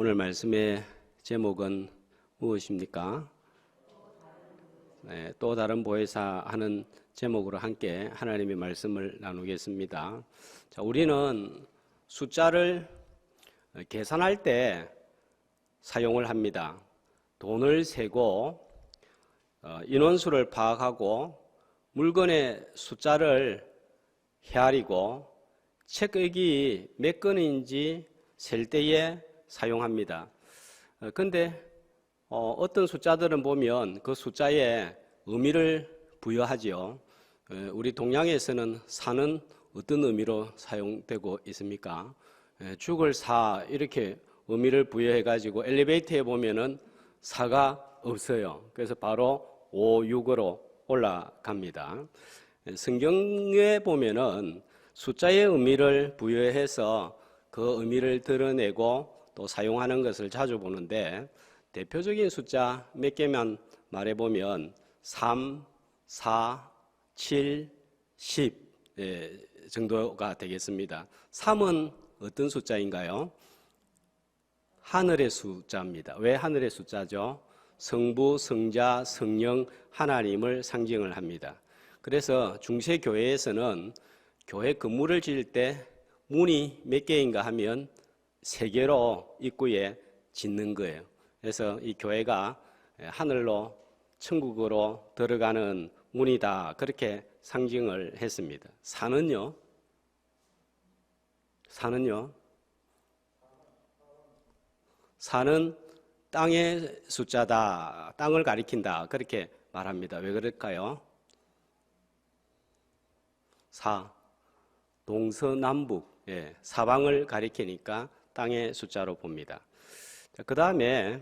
오늘 말씀의 제목은 무엇입니까? 또 다른 보혜사 하는 제목으로 함께 하나님의 말씀을 나누겠습니다. 자, 우리는 숫자를 계산할 때 사용을 합니다. 돈을 세고 인원수를 파악하고 물건의 숫자를 헤아리고 책액이 몇 건인지 셀 때에 사용합니다. 근데 어떤 숫자들은 보면 그 숫자에 의미를 부여하지요. 우리 동양에서는 사는 어떤 의미로 사용되고 있습니까? 죽을 사 이렇게 의미를 부여해가지고 엘리베이터에 보면은 사가 없어요. 그래서 바로 5, 6으로 올라갑니다. 성경에 보면은 숫자의 의미를 부여해서 그 의미를 드러내고 또 사용하는 것을 자주 보는데 대표적인 숫자 몇 개만 말해보면 3, 4, 7, 10 정도가 되겠습니다. 3은 어떤 숫자인가요? 하늘의 숫자입니다. 왜 하늘의 숫자죠? 성부, 성자, 성령, 하나님을 상징을 합니다. 그래서 중세교회에서는 교회 건물을 지을 때 문이 몇 개인가 하면 3개로 입구에 짓는 거예요. 그래서 이 교회가 하늘로 천국으로 들어가는 문이다 그렇게 상징을 했습니다. 사는요? 사는 땅의 숫자다, 땅을 가리킨다 그렇게 말합니다. 왜 그럴까요? 동서남북, 사방을 가리키니까 땅의 숫자로 봅니다. 그 다음에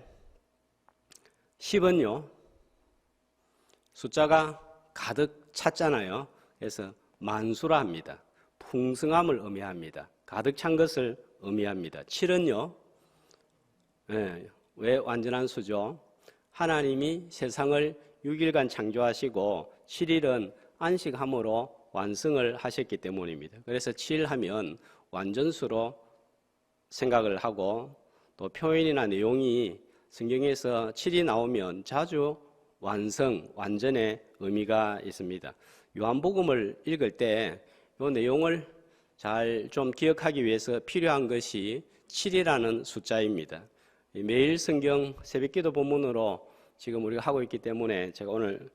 10은요, 숫자가 가득 찼잖아요. 그래서 만수라 합니다. 풍성함을 의미합니다. 가득 찬 것을 의미합니다. 7은요, 왜 완전한 수죠? 하나님이 세상을 6일간 창조하시고 7일은 안식함으로 완성을 하셨기 때문입니다. 그래서 7 하면 완전수로 생각을 하고 또 표현이나 내용이 성경에서 7이 나오면 자주 완성, 완전의 의미가 있습니다. 요한복음을 읽을 때 이 내용을 잘 좀 기억하기 위해서 필요한 것이 7이라는 숫자입니다. 매일 성경 새벽기도 본문으로 지금 우리가 하고 있기 때문에 제가 오늘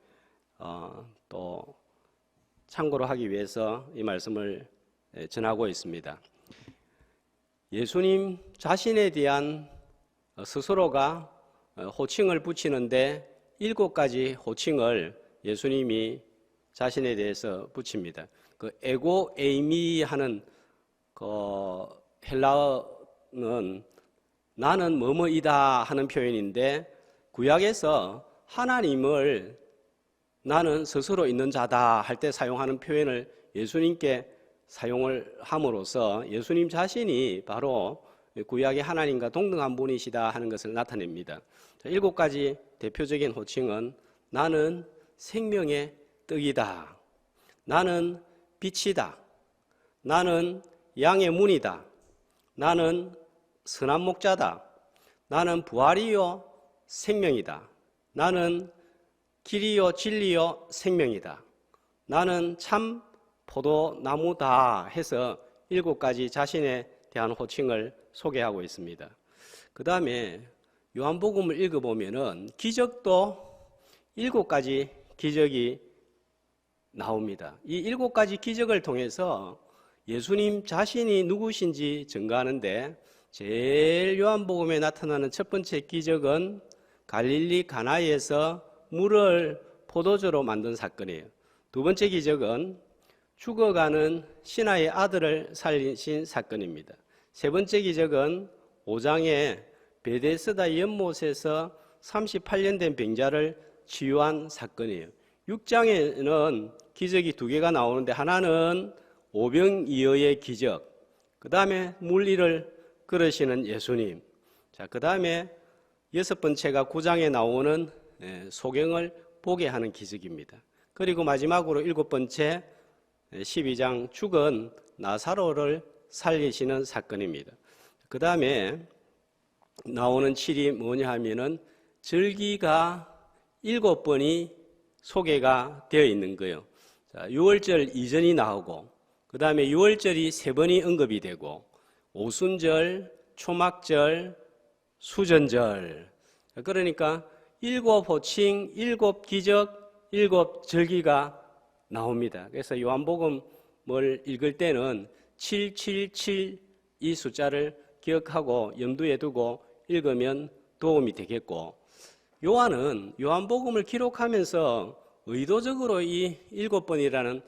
또 참고로 하기 위해서 이 말씀을 전하고 있습니다. 예수님 자신에 대한 스스로가 호칭을 붙이는데 7가지 호칭을 예수님이 자신에 대해서 붙입니다. 그 에고 에이미 하는 그 헬라어는 나는 뭐뭐이다 하는 표현인데 구약에서 하나님을 나는 스스로 있는 자다 할 때 사용하는 표현을 예수님께 사용을 함으로써 예수님 자신이 바로 구약의 하나님과 동등한 분이시다 하는 것을 나타냅니다. 7가지 대표적인 호칭은 나는 생명의 떡이다. 나는 빛이다. 나는 양의 문이다. 나는 선한 목자다. 나는 부활이요 생명이다. 나는 길이요 진리요 생명이다. 나는 참 포도나무다 해서 7가지 자신에 대한 호칭을 소개하고 있습니다. 그 다음에 요한복음을 읽어보면은 기적도 7가지 기적이 나옵니다. 이 7가지 기적을 통해서 예수님 자신이 누구신지 증거하는데 제일 요한복음에 나타나는 첫 번째 기적은 갈릴리 가나에서 물을 포도주로 만든 사건이에요. 두 번째 기적은 죽어가는 신하의 아들을 살리신 사건입니다. 세 번째 기적은 5장에 베데스다 연못에서 38년 된 병자를 치유한 사건이에요. 6장에는 기적이 2개가 나오는데 하나는 오병이어의 기적, 그 다음에 물리를 걸으시는 예수님, 그 다음에 6번째가 9장에 나오는 소경을 보게 하는 기적입니다. 그리고 마지막으로 7번째 12장 죽은 나사로를 살리시는 사건입니다. 그 다음에 나오는 7이 뭐냐 하면은 절기가 7번이 소개가 되어 있는 거예요. 자, 6월절 이전이 나오고, 그 다음에 6월절이 3번이 언급이 되고, 오순절, 초막절, 수전절. 그러니까 7호칭, 7기적, 7절기가 나옵니다. 그래서 요한복음을 읽을 때는 777 이 숫자를 기억하고 염두에 두고 읽으면 도움이 되겠고, 요한은 요한복음을 기록하면서 의도적으로 이 7번이라는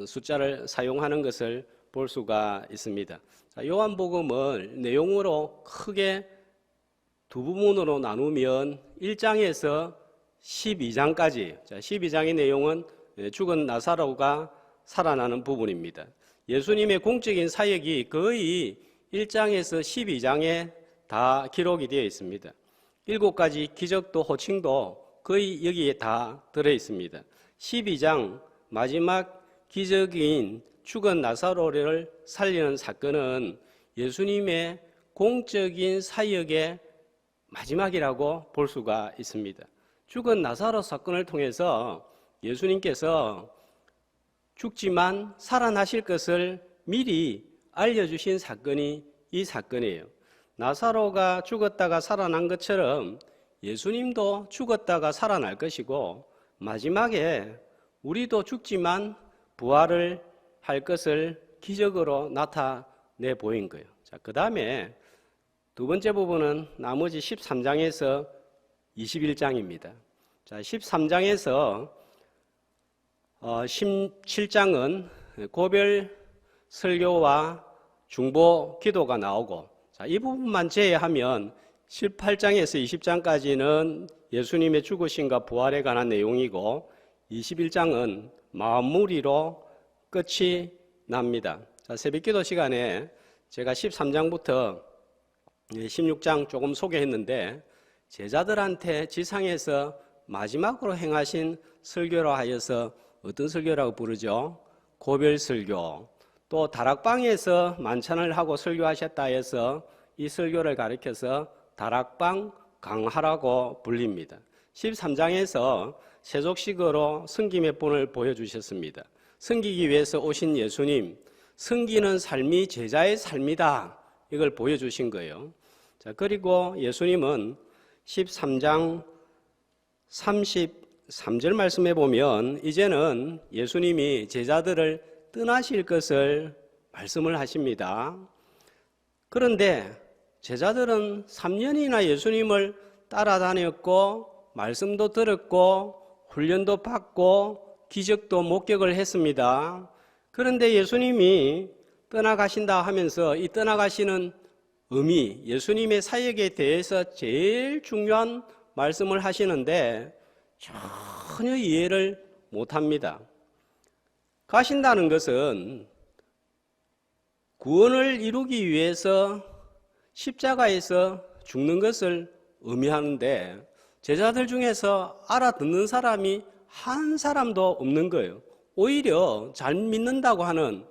숫자를 사용하는 것을 볼 수가 있습니다. 자, 요한복음을 내용으로 크게 두 부분으로 나누면 1장에서 12장까지, 자, 12장의 내용은 죽은 나사로가 살아나는 부분입니다. 예수님의 공적인 사역이 거의 1장에서 12장에 다 기록이 되어 있습니다. 7가지 기적도 호칭도 거의 여기에 다 들어있습니다. 12장 마지막 기적인 죽은 나사로를 살리는 사건은 예수님의 공적인 사역의 마지막이라고 볼 수가 있습니다. 죽은 나사로 사건을 통해서 예수님께서 죽지만 살아나실 것을 미리 알려주신 사건이 이 사건이에요. 나사로가 죽었다가 살아난 것처럼 예수님도 죽었다가 살아날 것이고, 마지막에 우리도 죽지만 부활을 할 것을 기적으로 나타내 보인 거예요. 자, 그 다음에 두 번째 부분은 나머지 13장에서 21장입니다. 자, 13장에서 17장은 고별 설교와 중보 기도가 나오고, 자, 이 부분만 제외하면 18장에서 20장까지는 예수님의 죽으심과 부활에 관한 내용이고, 21장은 마무리로 끝이 납니다. 자, 새벽기도 시간에 제가 13장부터 16장 조금 소개했는데, 제자들한테 지상에서 마지막으로 행하신 설교로 하여서 어떤 설교라고 부르죠? 고별 설교. 또 다락방에서 만찬을 하고 설교하셨다 해서 이 설교를 가리켜서 다락방 강화라고 불립니다. 13장에서 세속식으로 섬김의 본을 보여주셨습니다. 섬기기 위해서 오신 예수님, 섬기는 삶이 제자의 삶이다, 이걸 보여주신 거예요. 자, 그리고 예수님은 13장 33절 말씀해 보면 이제는 예수님이 제자들을 떠나실 것을 말씀을 하십니다. 그런데 제자들은 3년이나 예수님을 따라다녔고 말씀도 들었고 훈련도 받고 기적도 목격을 했습니다. 그런데 예수님이 떠나가신다 하면서 이 떠나가시는 의미, 예수님의 사역에 대해서 제일 중요한 말씀을 하시는데 전혀 이해를 못합니다. 가신다는 것은 구원을 이루기 위해서 십자가에서 죽는 것을 의미하는데, 제자들 중에서 알아듣는 사람이 한 사람도 없는 거예요. 오히려 잘 믿는다고 하는,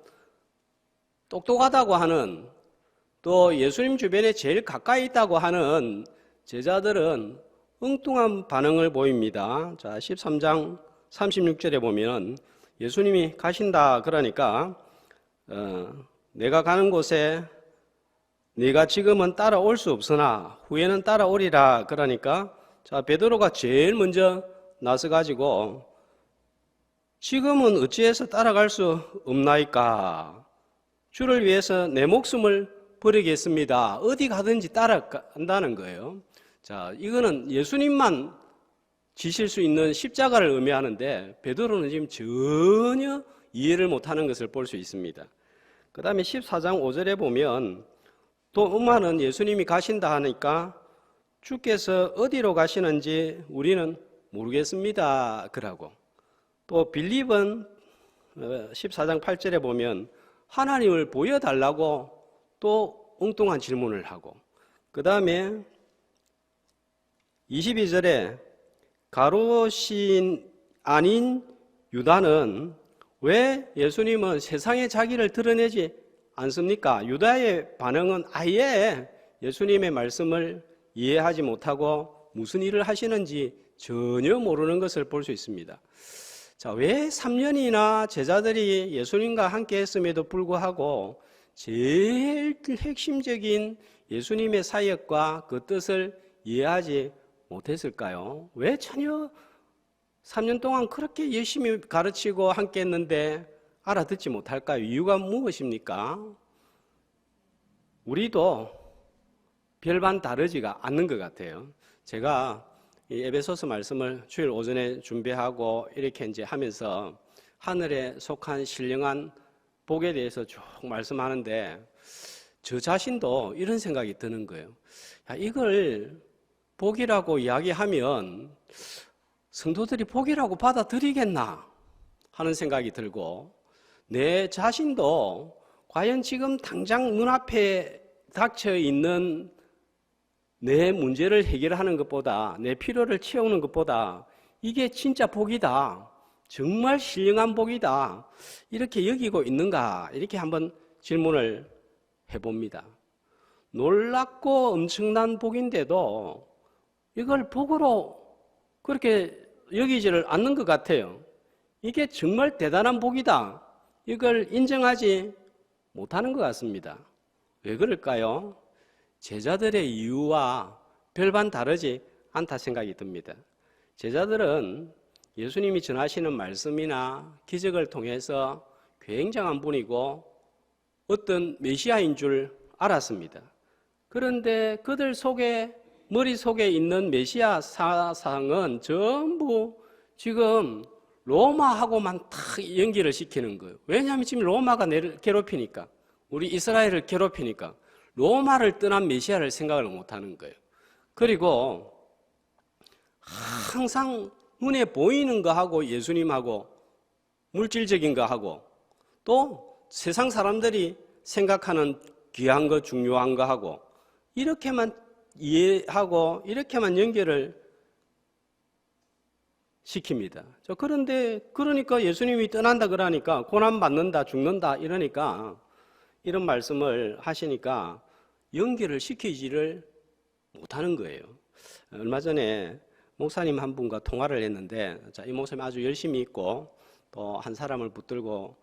똑똑하다고 하는, 또 예수님 주변에 제일 가까이 있다고 하는 제자들은 엉뚱한 반응을 보입니다. 자, 13장 36절에 보면 예수님이 가신다 그러니까 내가 가는 곳에 네가 지금은 따라올 수 없으나 후에는 따라오리라 그러니까, 자, 베드로가 제일 먼저 나서 가지고 지금은 어찌해서 따라갈 수 없나이까? 주를 위해서 내 목숨을 버리겠습니다. 어디 가든지 따라간다는 거예요. 자, 이거는 예수님만 지실 수 있는 십자가를 의미하는데 베드로는 지금 전혀 이해를 못하는 것을 볼 수 있습니다. 그 다음에 14장 5절에 보면 또 엄마는 예수님이 가신다 하니까 주께서 어디로 가시는지 우리는 모르겠습니다 그러고, 또 빌립은 14장 8절에 보면 하나님을 보여달라고 또 엉뚱한 질문을 하고, 그 다음에 22절에 가롯인 아닌 유다는 왜 예수님은 세상에 자기를 드러내지 않습니까? 유다의 반응은 아예 예수님의 말씀을 이해하지 못하고 무슨 일을 하시는지 전혀 모르는 것을 볼 수 있습니다. 자, 왜 3년이나 제자들이 예수님과 함께 했음에도 불구하고 제일 핵심적인 예수님의 사역과 그 뜻을 이해하지 못했을까요? 왜 전혀 3년 동안 그렇게 열심히 가르치고 함께 했는데 알아듣지 못할까요? 이유가 무엇입니까? 우리도 별반 다르지가 않는 것 같아요. 제가 이 에베소서 말씀을 주일 오전에 준비하고 이렇게 이제 하면서 하늘에 속한 신령한 복에 대해서 쭉 말씀하는데 저 자신도 이런 생각이 드는 거예요. 야, 이걸 복이라고 이야기하면 성도들이 복이라고 받아들이겠나 하는 생각이 들고 내 자신도 과연 지금 당장 눈앞에 닥쳐 있는 내 문제를 해결하는 것보다 내 필요를 채우는 것보다 이게 진짜 복이다. 정말 신령한 복이다. 이렇게 여기고 있는가? 이렇게 한번 질문을 해봅니다. 놀랍고 엄청난 복인데도 이걸 복으로 그렇게 여기지를 않는 것 같아요. 이게 정말 대단한 복이다. 이걸 인정하지 못하는 것 같습니다. 왜 그럴까요? 제자들의 이유와 별반 다르지 않다 생각이 듭니다. 제자들은 예수님이 전하시는 말씀이나 기적을 통해서 굉장한 분이고 어떤 메시아인 줄 알았습니다. 그런데 그들 속에 머릿속에 있는 메시아 사상은 전부 지금 로마하고만 다 연기를 시키는 거예요. 왜냐하면 지금 로마가 괴롭히니까, 우리 이스라엘을 괴롭히니까 로마를 떠난 메시아를 생각을 못하는 거예요. 그리고 항상 눈에 보이는 거하고 예수님하고 물질적인 거하고 또 세상 사람들이 생각하는 귀한 거 중요한 거하고 이렇게만 이해하고 이렇게만 연결을 시킵니다. 그런데 그러니까 예수님이 떠난다 그러니까 고난받는다 죽는다 이러니까 이런 말씀을 하시니까 연결을 시키지를 못하는 거예요. 얼마 전에 목사님 한 분과 통화를 했는데 이 목사님이 아주 열심히 있고 또 한 사람을 붙들고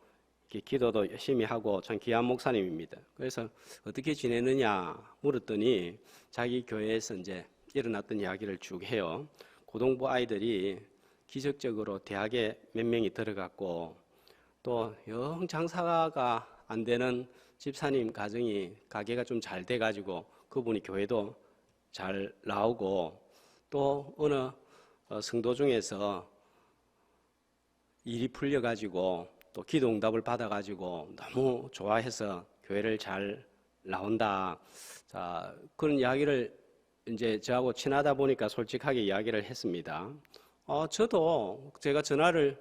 이렇게 기도도 열심히 하고 참 귀한 목사님입니다. 그래서 어떻게 지내느냐 물었더니 자기 교회에서 이제 일어났던 이야기를 쭉 해요. 고등부 아이들이 기적적으로 대학에 몇 명이 들어갔고 또 영 장사가 안 되는 집사님 가게가 좀 잘 돼가지고 그분이 교회도 잘 나오고 또 어느 성도 중에서 일이 풀려가지고 또 기도 응답을 받아가지고 너무 좋아해서 교회를 잘 나온다. 자, 그런 이야기를 이제 저하고 친하다 보니까 솔직하게 이야기를 했습니다. 저도 제가 전화를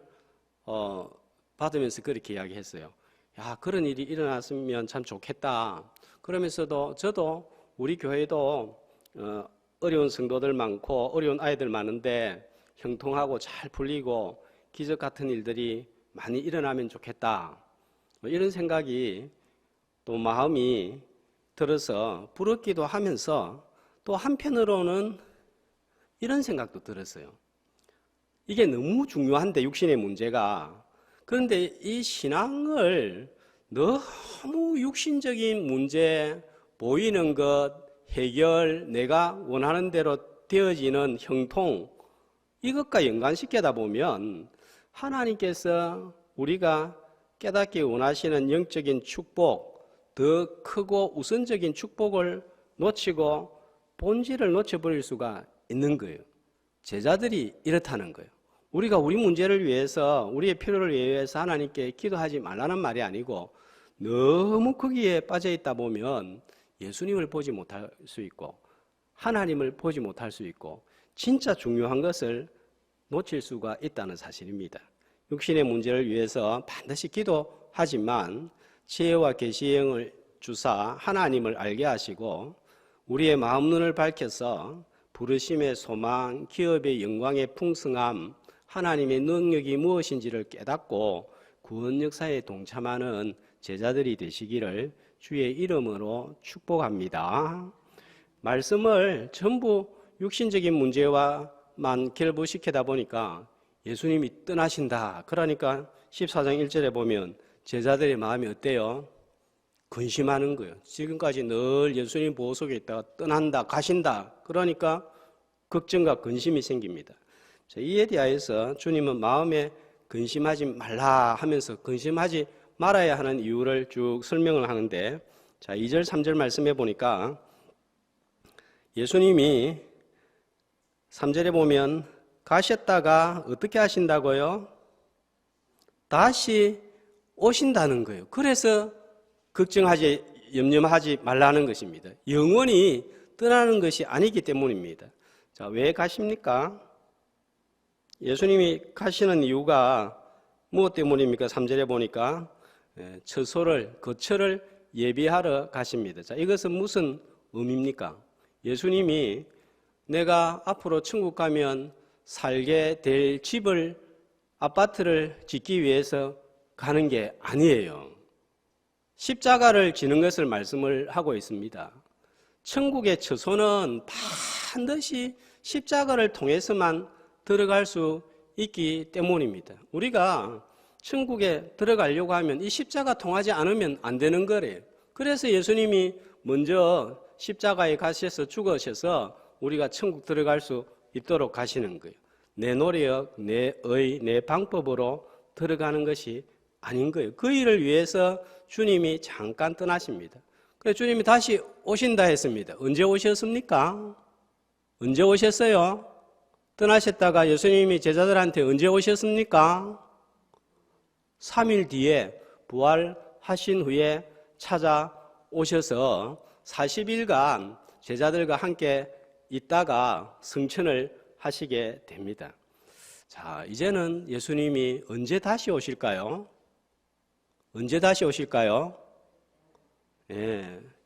받으면서 그렇게 이야기했어요. 야, 그런 일이 일어났으면 참 좋겠다. 그러면서도 저도 우리 교회도 어려운 성도들 많고 어려운 아이들 많은데 형통하고 잘 풀리고 기적 같은 일들이 많이 일어나면 좋겠다. 이런 생각이 또 마음이 들어서 부럽기도 하면서 또 한편으로는 이런 생각도 들었어요. 이게 너무 중요한데 육신의 문제가. 그런데 이 신앙을 너무 육신적인 문제, 보이는 것, 해결, 내가 원하는 대로 되어지는 형통, 이것과 연관시키다 보면 하나님께서 우리가 깨닫기 원하시는 영적인 축복, 더 크고 우선적인 축복을 놓치고 본질을 놓쳐버릴 수가 있는 거예요. 제자들이 이렇다는 거예요. 우리가 우리 문제를 위해서, 우리의 필요를 위해서 하나님께 기도하지 말라는 말이 아니고 너무 거기에 빠져 있다 보면 예수님을 보지 못할 수 있고 하나님을 보지 못할 수 있고 진짜 중요한 것을 놓칠 수가 있다는 사실입니다. 육신의 문제를 위해서 반드시 기도하지만 지혜와 계시의 영을 주사 하나님을 알게 하시고 우리의 마음 눈을 밝혀서 부르심의 소망, 기업의 영광의 풍성함, 하나님의 능력이 무엇인지를 깨닫고 구원 역사에 동참하는 제자들이 되시기를 주의 이름으로 축복합니다. 말씀을 전부 육신적인 문제와만 결부시키다 보니까 예수님이 떠나신다. 그러니까 14장 1절에 보면 제자들의 마음이 어때요? 근심하는 거예요. 지금까지 늘 예수님 보호 속에 있다가 떠난다, 가신다. 그러니까 걱정과 근심이 생깁니다. 이에 대하여서 주님은 마음에 근심하지 말라 하면서 근심하지 말아야 하는 이유를 쭉 설명을 하는데, 자, 2절, 3절 말씀해 보니까 예수님이 3절에 보면 가셨다가 어떻게 하신다고요? 다시 오신다는 거예요. 그래서 걱정하지, 염려하지 말라는 것입니다. 영원히 떠나는 것이 아니기 때문입니다. 자, 왜 가십니까? 예수님이 가시는 이유가 무엇 때문입니까? 3절에 보니까 거처를 예비하러 가십니다. 자, 이것은 무슨 의미입니까? 예수님이 내가 앞으로 천국 가면 살게 될 집을, 아파트를 짓기 위해서 가는 게 아니에요. 십자가를 지는 것을 말씀을 하고 있습니다. 천국의 처소는 반드시 십자가를 통해서만 들어갈 수 있기 때문입니다. 우리가 천국에 들어가려고 하면 이 십자가 통하지 않으면 안 되는 거래요. 그래서 예수님이 먼저 십자가에 가셔서 죽으셔서 우리가 천국 들어갈 수 있도록 가시는 거예요. 내 노력, 내 의, 내 방법으로 들어가는 것이 아닌 거예요. 그 일을 위해서 주님이 잠깐 떠나십니다. 그래서 주님이 다시 오신다 했습니다. 언제 오셨습니까? 언제 오셨어요? 떠나셨다가 예수님이 제자들한테 언제 오셨습니까? 3일 뒤에 부활하신 후에 찾아오셔서 40일간 제자들과 함께 있다가 승천을 하시게 됩니다. 자, 이제는 예수님이 언제 다시 오실까요? 언제 다시 오실까요?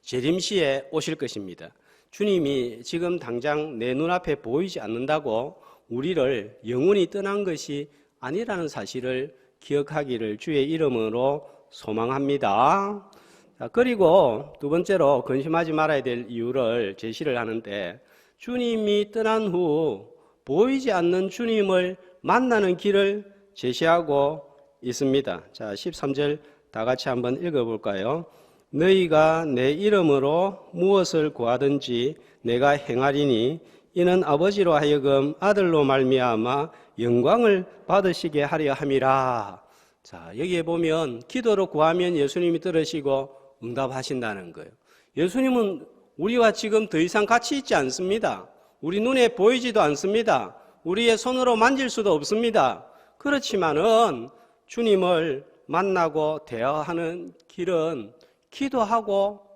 재림시에 오실 것입니다. 주님이 지금 당장 내 눈앞에 보이지 않는다고 우리를 영원히 떠난 것이 아니라는 사실을 기억하기를 주의 이름으로 소망합니다. 자, 그리고 두 번째로 근심하지 말아야 될 이유를 제시를 하는데, 주님이 떠난 후 보이지 않는 주님을 만나는 길을 제시하고 있습니다. 자, 13절 다 같이 한번 읽어볼까요? 너희가 내 이름으로 무엇을 구하든지 내가 행하리니 이는 아버지로 하여금 아들로 말미암아 영광을 받으시게 하려 함이라. 자, 여기에 보면 기도로 구하면 예수님이 들으시고 응답하신다는 거예요. 예수님은 우리와 지금 더 이상 같이 있지 않습니다. 우리 눈에 보이지도 않습니다. 우리의 손으로 만질 수도 없습니다. 그렇지만은 주님을 만나고 대화하는 길은 기도하고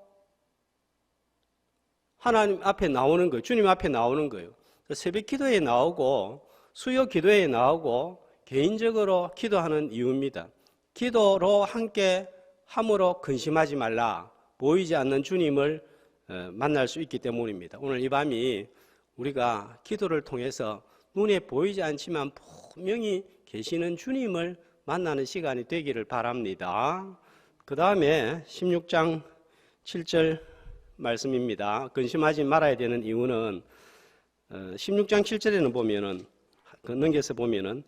하나님 앞에 나오는 거예요. 주님 앞에 나오는 거예요. 새벽 기도에 나오고 수요 기도에 나오고 개인적으로 기도하는 이유입니다. 기도로 함께 함으로 근심하지 말라. 보이지 않는 주님을 만날 수 있기 때문입니다. 오늘 이 밤이 우리가 기도를 통해서 눈에 보이지 않지만 분명히 계시는 주님을 만나는 시간이 되기를 바랍니다. 그 다음에 16장 7절 말씀입니다. 근심하지 말아야 되는 이유는 16장 7절에는 보면은 넘겨서 보면은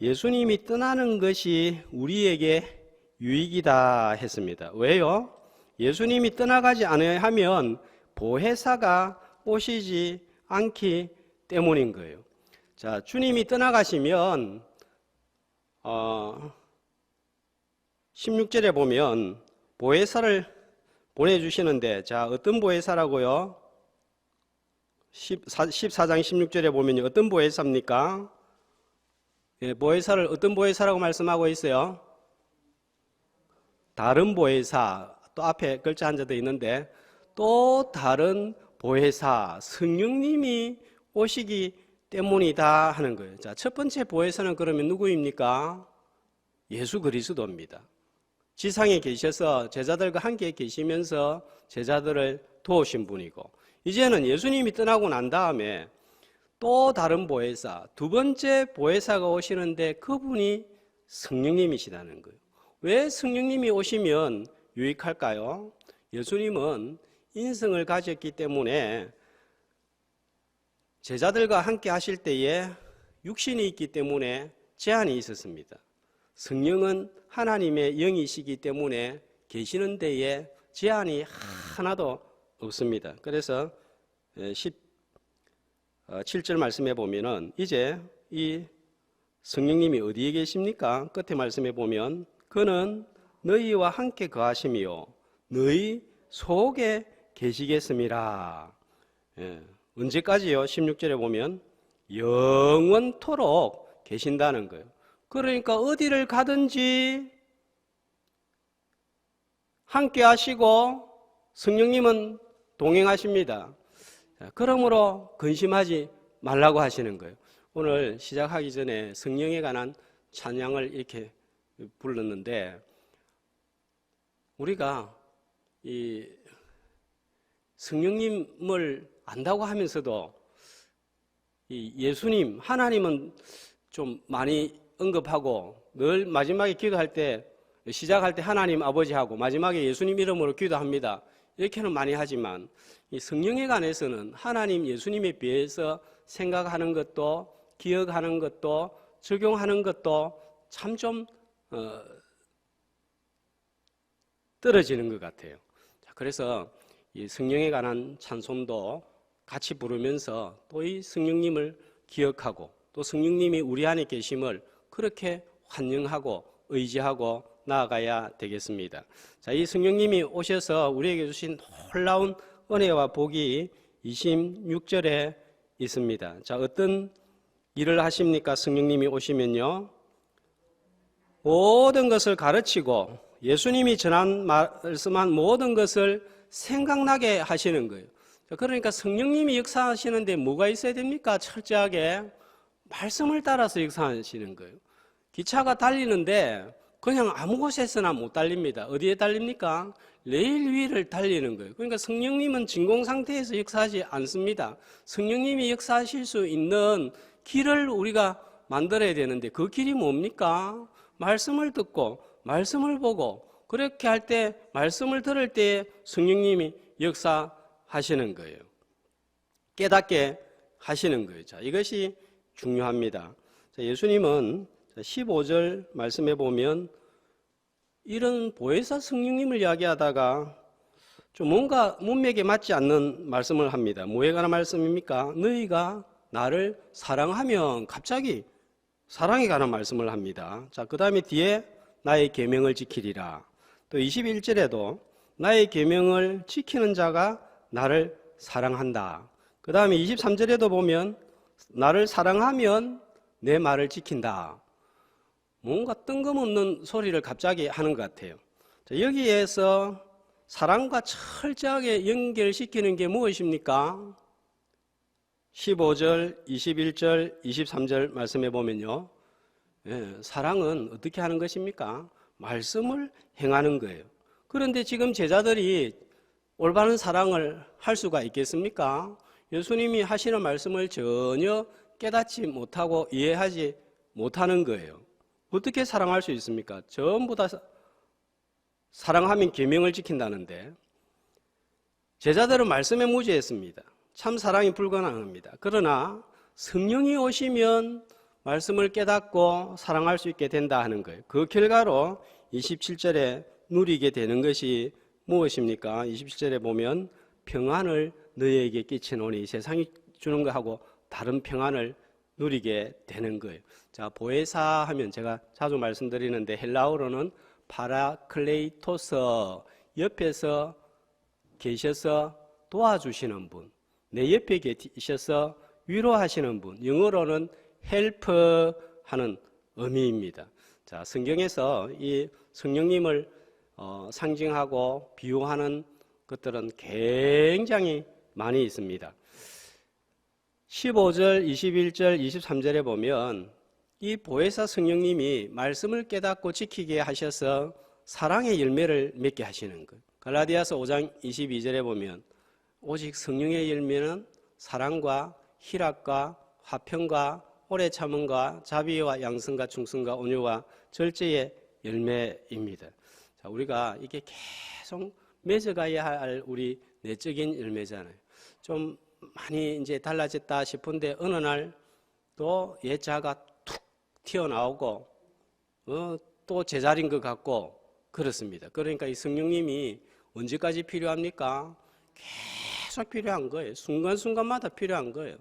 예수님이 떠나는 것이 우리에게 유익이다 했습니다. 왜요? 예수님이 떠나가지 않아야 하면 보혜사가 오시지 않기 때문인 거예요. 자, 주님이 떠나가시면 16절에 보면 보혜사를 보내주시는데, 자, 어떤 보혜사라고요? 14장 16절에 보면 어떤 보혜사입니까? 보혜사를 어떤 보혜사라고 말씀하고 있어요? 다른 보혜사, 또 앞에 글자 한자 더 있는데 또 다른 보혜사, 성령님이 오시기 때문이다 하는 거예요. 자, 첫 번째 보혜사는 그러면 누구입니까? 예수 그리스도입니다. 지상에 계셔서 제자들과 함께 계시면서 제자들을 도우신 분이고, 이제는 예수님이 떠나고 난 다음에 또 다른 보혜사, 두 번째 보혜사가 오시는데 그분이 성령님이시다는 거예요. 왜 성령님이 오시면 유익할까요? 예수님은 인성을 가졌기 때문에 제자들과 함께 하실 때에 육신이 있기 때문에 제한이 있었습니다. 성령은 하나님의 영이시기 때문에 계시는 데에 제한이 하나도 없습니다. 그래서 17절 말씀해 보면은 이제 이 성령님이 어디에 계십니까? 끝에 말씀해 보면 그는 너희와 함께 거하시며 너희 속에 계시겠습니다. 언제까지요? 16절에 보면 영원토록 계신다는 거예요. 그러니까 어디를 가든지 함께 하시고 성령님은 동행하십니다. 그러므로 근심하지 말라고 하시는 거예요. 오늘 시작하기 전에 성령에 관한 찬양을 이렇게 불렀는데 우리가 이 성령님을 안다고 하면서도 이 예수님, 하나님은 좀 많이 언급하고 늘 마지막에 기도할 때 시작할 때 하나님 아버지하고 마지막에 예수님 이름으로 기도합니다. 이렇게는 많이 하지만 이 성령에 관해서는 하나님 예수님에 비해서 생각하는 것도 기억하는 것도 적용하는 것도 참 좀 떨어지는 것 같아요. 그래서 이 성령에 관한 찬송도 같이 부르면서 또 이 성령님을 기억하고 또 성령님이 우리 안에 계심을 그렇게 환영하고 의지하고 나아가야 되겠습니다. 자, 이 성령님이 오셔서 우리에게 주신 놀라운 은혜와 복이 26절에 있습니다. 자, 어떤 일을 하십니까? 성령님이 오시면요. 모든 것을 가르치고 예수님이 전한 말씀한 모든 것을 생각나게 하시는 거예요. 그러니까 성령님이 역사하시는데 뭐가 있어야 됩니까? 철저하게 말씀을 따라서 역사하시는 거예요. 기차가 달리는데 그냥 아무 곳에서나 못 달립니다. 어디에 달립니까? 레일 위를 달리는 거예요. 그러니까 성령님은 진공 상태에서 역사하지 않습니다. 성령님이 역사하실 수 있는 길을 우리가 만들어야 되는데 그 길이 뭡니까? 말씀을 듣고 말씀을 보고 그렇게 할 때 말씀을 들을 때 성령님이 역사하시는 거예요. 깨닫게 하시는 거예요. 자, 이것이 중요합니다. 자, 예수님은 15절 말씀해 보면 이런 보혜사 성령님을 이야기하다가 좀 뭔가 문맥에 맞지 않는 말씀을 합니다. 뭐에 관한 말씀입니까? 너희가 나를 사랑하면 갑자기 사랑에 관한 말씀을 합니다. 자, 그 다음에 뒤에 나의 계명을 지키리라. 또 21절에도 나의 계명을 지키는 자가 나를 사랑한다. 그 다음에 23절에도 보면 나를 사랑하면 내 말을 지킨다. 뭔가 뜬금없는 소리를 갑자기 하는 것 같아요. 자, 여기에서 사랑과 철저하게 연결시키는 게 무엇입니까? 15절, 21절, 23절 말씀해 보면요. 사랑은 어떻게 하는 것입니까? 말씀을 행하는 거예요. 그런데 지금 제자들이 올바른 사랑을 할 수가 있겠습니까? 예수님이 하시는 말씀을 전혀 깨닫지 못하고 이해하지 못하는 거예요. 어떻게 사랑할 수 있습니까? 전부 다 사랑하면 계명을 지킨다는데 제자들은 말씀에 무지했습니다. 참 사랑이 불가능합니다. 그러나 성령이 오시면 말씀을 깨닫고 사랑할 수 있게 된다 하는 거예요. 그 결과로 27절에 누리게 되는 것이 무엇입니까? 27절에 보면 평안을 너희에게 끼치노니 세상이 주는 것하고 다른 평안을 누리게 되는 거예요. 자, 보혜사 하면 제가 자주 말씀드리는데 헬라어로는 파라클레이토스, 옆에서 계셔서 도와주시는 분, 내 옆에 계셔서 위로하시는 분, 영어로는 헬프 하는 의미입니다. 자, 성경에서 이 성령님을 상징하고 비유하는 것들은 굉장히 많이 있습니다. 15절, 21절, 23절에 보면 이 보혜사 성령님이 말씀을 깨닫고 지키게 하셔서 사랑의 열매를 맺게 하시는 것. 갈라디아서 5장 22절에 보면 오직 성령의 열매는 사랑과 희락과 화평과 오래 참음과 자비와 양성과 충성과 온유와 절제의 열매입니다. 자, 우리가 이게 계속 맺어가야 할 우리 내적인 열매잖아요. 좀 많이 이제 달라졌다 싶은데 어느 날 또 예자가 툭 튀어나오고 또 제자리인 것 같고 그렇습니다. 그러니까 이 성령님이 언제까지 필요합니까? 계속 필요한 거예요. 순간순간마다 필요한 거예요.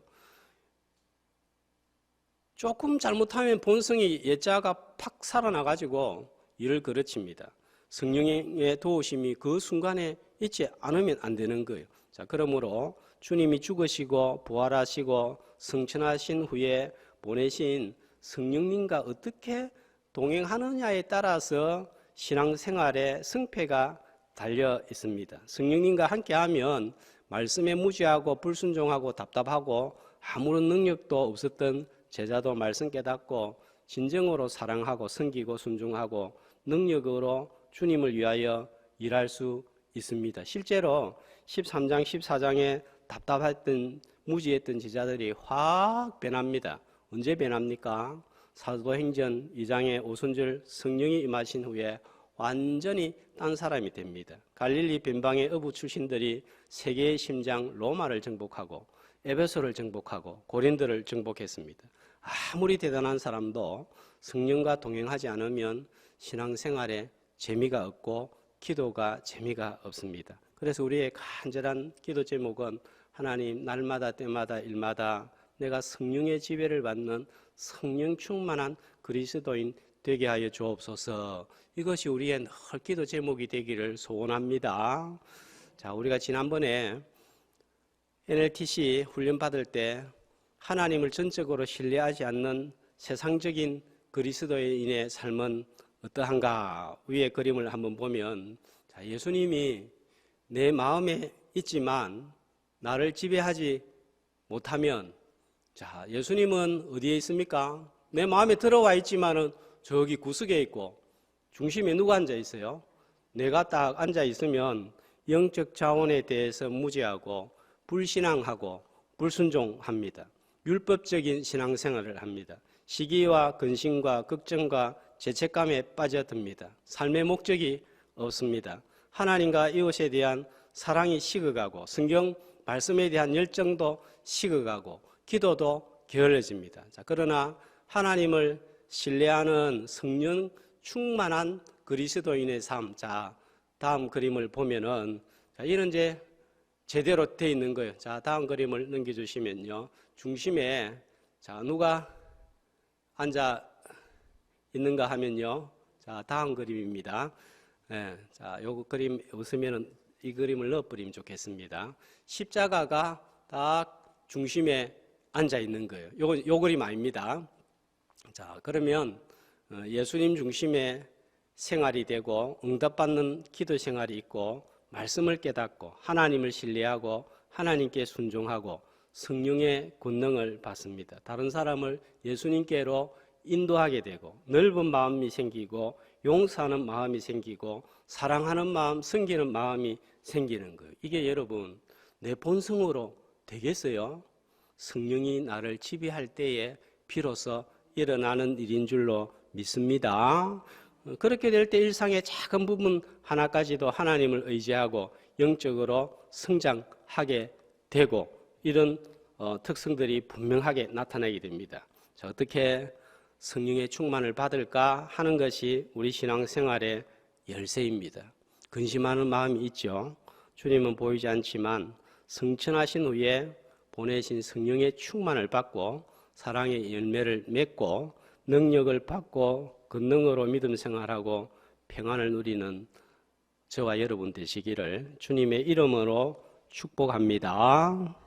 조금 잘못하면 본성이 예자가 팍 살아나가지고 일을 그르칩니다. 성령의 도우심이 그 순간에 있지 않으면 안 되는 거예요. 자, 그러므로 주님이 죽으시고 부활하시고 승천하신 후에 보내신 성령님과 어떻게 동행하느냐에 따라서 신앙생활의 승패가 달려 있습니다. 성령님과 함께하면 말씀에 무지하고 불순종하고 답답하고 아무런 능력도 없었던 제자도 말씀 깨닫고 진정으로 사랑하고 섬기고 순종하고 능력으로 주님을 위하여 일할 수 있습니다. 실제로 13장 14장에 답답했던 무지했던 제자들이 확 변합니다. 언제 변합니까? 사도행전 2장의 오순절 성령이 임하신 후에 완전히 딴 사람이 됩니다. 갈릴리 변방의 어부 출신들이 세계의 심장 로마를 정복하고 에베소를 정복하고 고린도를 정복했습니다. 아무리 대단한 사람도 성령과 동행하지 않으면 신앙생활에 재미가 없고 기도가 재미가 없습니다. 그래서 우리의 간절한 기도 제목은 하나님 날마다 때마다 일마다 내가 성령의 지배를 받는 성령 충만한 그리스도인 되게 하여 주옵소서. 이것이 우리의 늘 기도 제목이 되기를 소원합니다. 자, 우리가 지난번에 NLTC 훈련 받을 때 하나님을 전적으로 신뢰하지 않는 세상적인 그리스도인의 삶은 어떠한가 위의 그림을 한번 보면, 자, 예수님이 내 마음에 있지만 나를 지배하지 못하면, 자, 예수님은 어디에 있습니까? 내 마음에 들어와 있지만은 저기 구석에 있고 중심에 누가 앉아 있어요? 내가 딱 앉아 있으면 영적 자원에 대해서 무지하고 불신앙하고 불순종합니다. 율법적인 신앙생활을 합니다. 시기와 근심과 걱정과 죄책감에 빠져듭니다. 삶의 목적이 없습니다. 하나님과 이웃에 대한 사랑이 식어가고 성경 말씀에 대한 열정도 식어가고 기도도 게을러집니다. 자, 그러나 하나님을 신뢰하는 성령 충만한 그리스도인의 삶. 자, 다음 그림을 보면은, 자, 이런 이제 제대로 되어 있는 거예요. 자, 다음 그림을 넘겨주시면요. 중심에, 자, 누가 앉아 있는가 하면요. 자, 다음 그림입니다. 네, 자, 요 그림 웃으면은 이 그림을 넣어버리면 좋겠습니다. 십자가가 딱 중심에 앉아 있는 거예요. 요 그림 아닙니다. 자, 그러면 예수님 중심의 생활이 되고 응답받는 기도 생활이 있고 말씀을 깨닫고 하나님을 신뢰하고 하나님께 순종하고 성령의 권능을 받습니다. 다른 사람을 예수님께로 인도하게 되고 넓은 마음이 생기고 용서하는 마음이 생기고 사랑하는 마음, 섬기는 마음이 생기는 거예요. 이게 여러분 내 본성으로 되겠어요? 성령이 나를 지배할 때에 비로소 일어나는 일인 줄로 믿습니다. 그렇게 될 때 일상의 작은 부분 하나까지도 하나님을 의지하고 영적으로 성장하게 되고 이런 특성들이 분명하게 나타나게 됩니다. 자, 어떻게 성령의 충만을 받을까 하는 것이 우리 신앙생활의 열쇠입니다. 근심하는 마음이 있죠. 주님은 보이지 않지만 승천하신 후에 보내신 성령의 충만을 받고 사랑의 열매를 맺고 능력을 받고 권능으로 믿음 생활하고 평안을 누리는 저와 여러분 되시기를 주님의 이름으로 축복합니다.